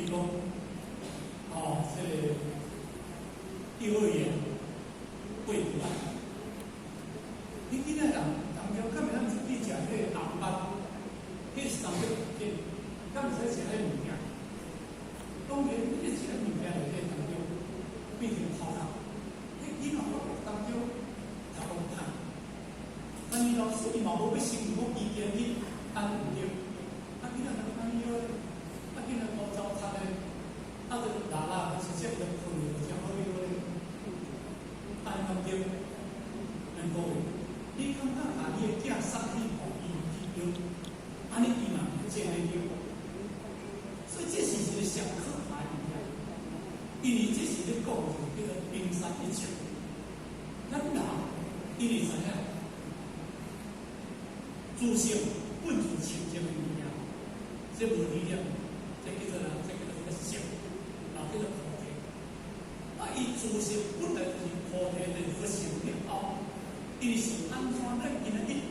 比如讲，这个幼儿园贵族啊，你今仔人中敢会当出去食迄个红包，迄300块，敢会使食迄物件？当然，你食迄物件内底当中变成头壳，迄囡仔当中头壳痛。但是老师伊嘛无要承认讲伊今日安唔对，囡仔人安尼个，囡仔无早餐咧，就拉直接就困了，就好样咧，安咁对，能够你感觉把你的囝送去互伊去对，安尼伊嘛真会对，所以这是一个上可怕的物件，因为这是咧讲叫做冰山一角，咱人因为知影。自性本自清净的力量，这无力量，这叫做性，叫做菩提。伊自性本来就是菩提的核心了后，伊是安怎咧？因为伊